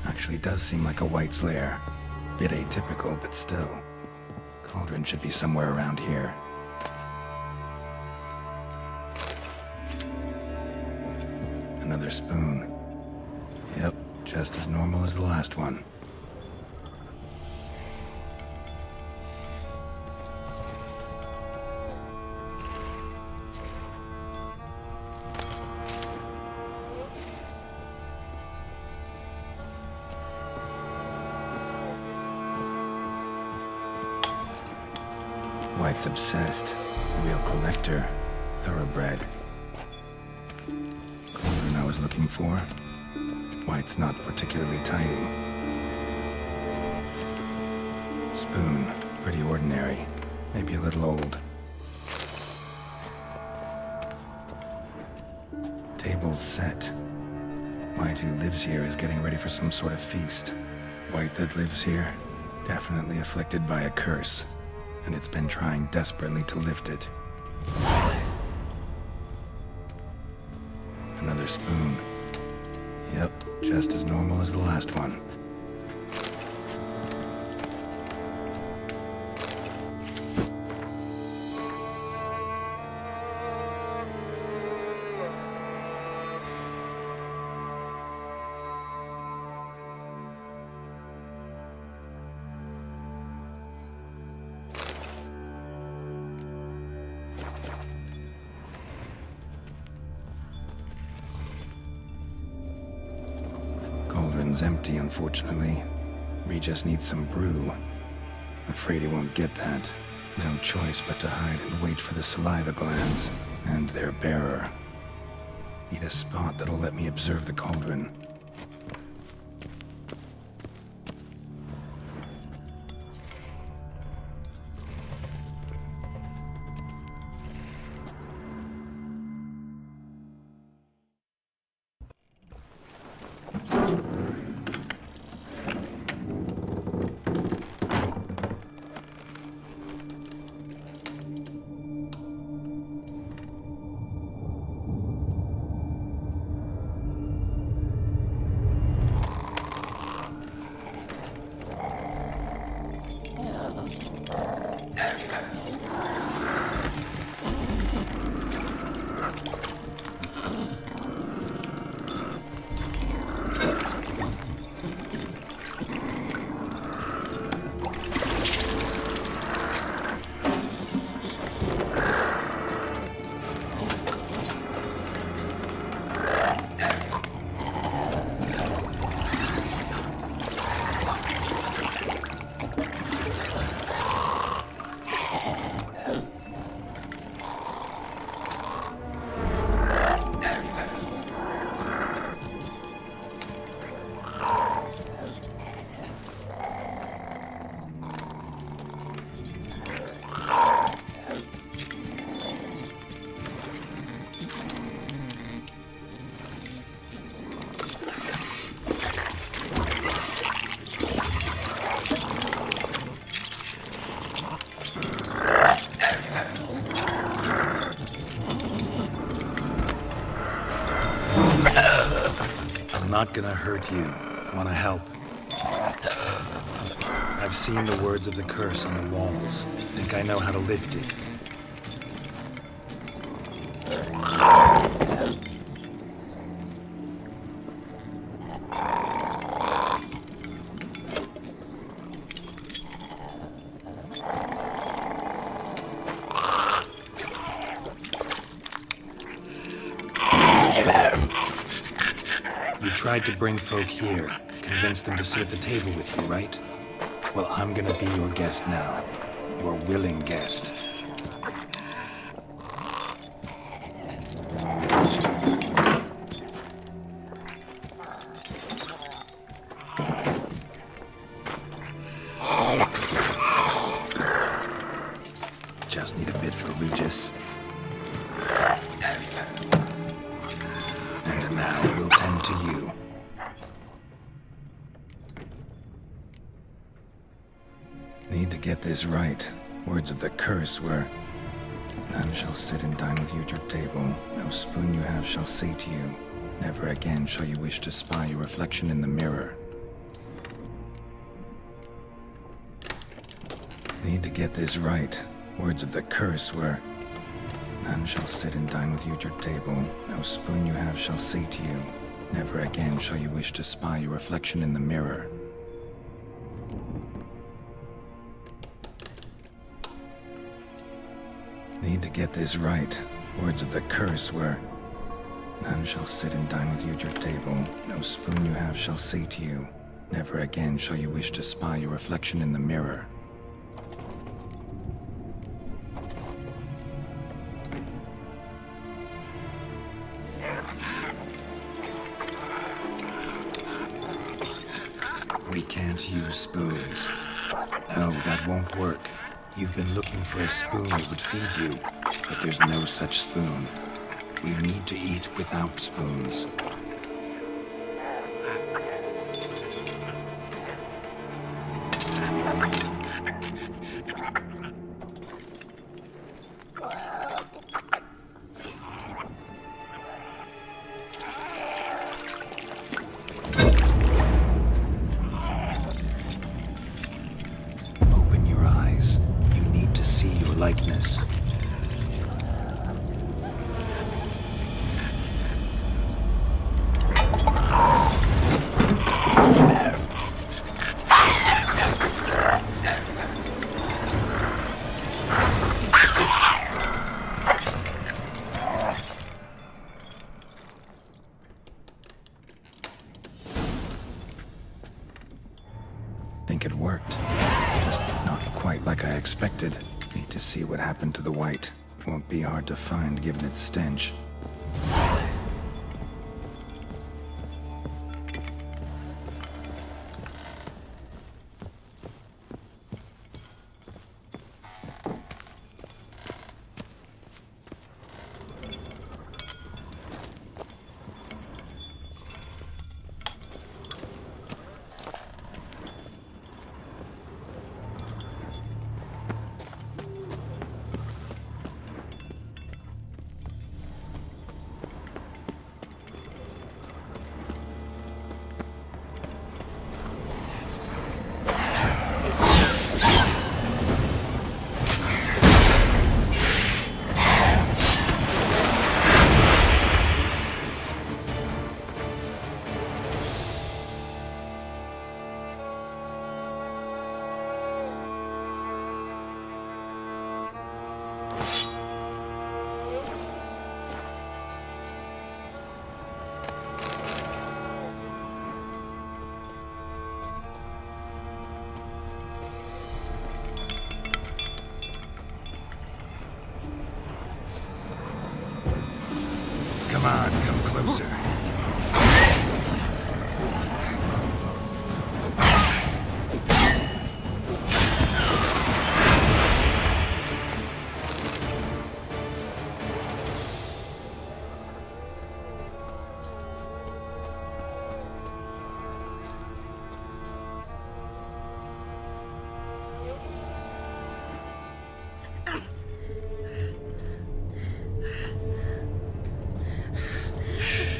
Speaker 4: Actually does seem like a White's lair. Bit atypical, but still. Cauldron should be somewhere around here. Another spoon. Yep, just as normal as the last one. White's obsessed. Real collector. Thoroughbred. Cauldron I was looking for. White's not particularly tidy. Spoon. Pretty ordinary. Maybe a little old. Table's set. White, who lives here, is getting ready for some sort of feast. White that lives here, definitely afflicted by a curse. And it's been trying desperately to lift it. Another spoon. Yep, just as normal as the last one. Cauldron's empty, unfortunately. We just need some brew. Afraid he won't get that. No choice but to hide and wait for the saliva glands and their bearer. Need a spot that'll let me observe the cauldron.
Speaker 1: I'm not gonna hurt you. Wanna help? I
Speaker 4: I've seen the words of the curse on the walls. Think I know how to lift it. You tried to bring folk here, convince them to sit at the table with you, right? Well, I'm gonna be your guest now. Your willing guest. Just need a bit for Regis. And now we'll tend to you. Need to get this right. Words of the curse were, none shall sit and dine with you at your table. No spoon you have shall say to you, never again shall you wish to spy your reflection in the mirror. Need to get this right. Words of the curse were, none shall sit and dine with you at your table. No spoon you have shall say to you, never again shall you wish to spy your reflection in the mirror. Need to get this right. Words of the curse were, none shall sit and dine with you at your table. No spoon you have shall say to you, never again shall you wish to spy your reflection in the mirror. We can't use spoons. No, that won't work. You've been looking for a spoon that would feed you, but there's no such spoon. We need to eat without spoons. Likeness. Think it worked. Just not quite like I expected. Need to see what happened to the white. Won't be hard to find given its stench. Come on, come closer.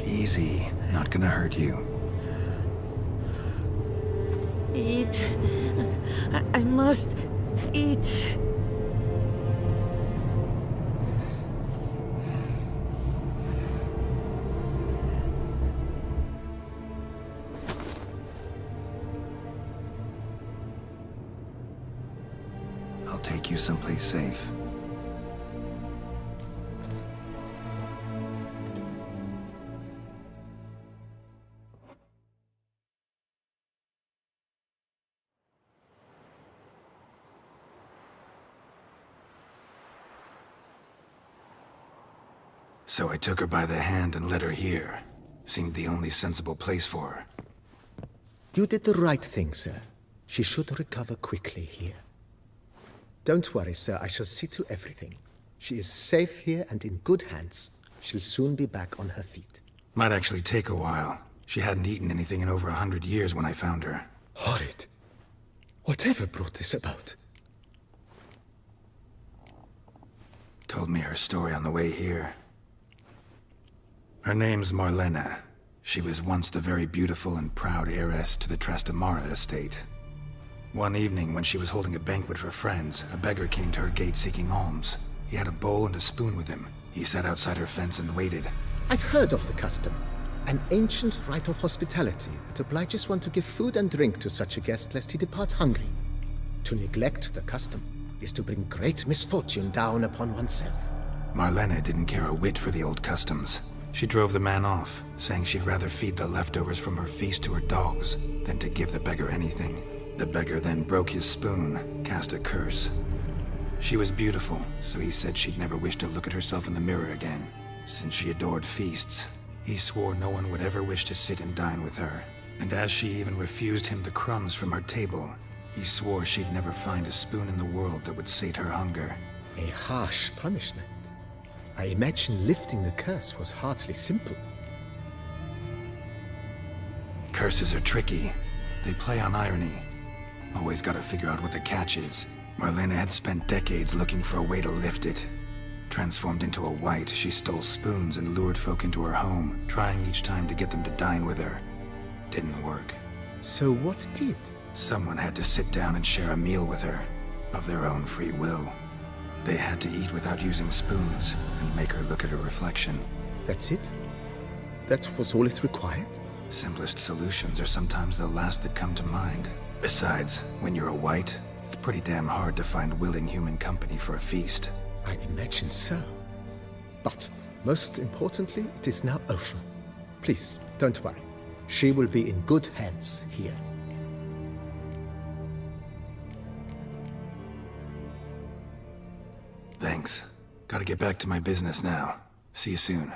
Speaker 4: Easy, not gonna hurt you.
Speaker 8: Eat. I must eat.
Speaker 4: I'll take you someplace safe. So I took her by the hand and led her here. Seemed the only sensible place for her.
Speaker 11: You did the right thing, sir. She should recover quickly here. Don't worry, sir. I shall see to everything. She is safe here and in good hands. She'll soon be back on her feet.
Speaker 4: Might actually take a while. She hadn't eaten anything in over 100 years when I found her.
Speaker 11: Horrid. Whatever brought this about?
Speaker 4: Told me her story on the way here. Her name's Marlena. She was once the very beautiful and proud heiress to the Trastamara estate. One evening, when she was holding a banquet for friends, a beggar came to her gate seeking alms. He had a bowl and a spoon with him. He sat outside her fence and waited.
Speaker 11: I've heard of the custom. An ancient rite of hospitality that obliges one to give food and drink to such a guest lest he depart hungry. To neglect the custom is to bring great misfortune down upon oneself.
Speaker 4: Marlena didn't care a whit for the old customs. She drove the man off, saying she'd rather feed the leftovers from her feast to her dogs than to give the beggar anything. The beggar then broke his spoon, cast a curse. She was beautiful, so he said she'd never wish to look at herself in the mirror again. Since she adored feasts, he swore no one would ever wish to sit and dine with her. And as she even refused him the crumbs from her table, he swore she'd never find a spoon in the world that would sate her hunger.
Speaker 11: A harsh punishment. I imagine lifting the curse was hardly simple.
Speaker 4: Curses are tricky. They play on irony. Always gotta figure out what the catch is. Marlena had spent decades looking for a way to lift it. Transformed into a wight, she stole spoons and lured folk into her home, trying each time to get them to dine with her. Didn't work.
Speaker 11: So what did?
Speaker 4: Someone had to sit down and share a meal with her, of their own free will. They had to eat without using spoons, and make her look at her reflection.
Speaker 11: That's it? That was all it required?
Speaker 4: Simplest solutions are sometimes the last that come to mind. Besides, when you're a wight, it's pretty damn hard to find willing human company for a feast.
Speaker 11: I imagine so. But, most importantly, it is now over. Please, don't worry. She will be in good hands here.
Speaker 4: Thanks. Gotta get back to my business now. See you soon.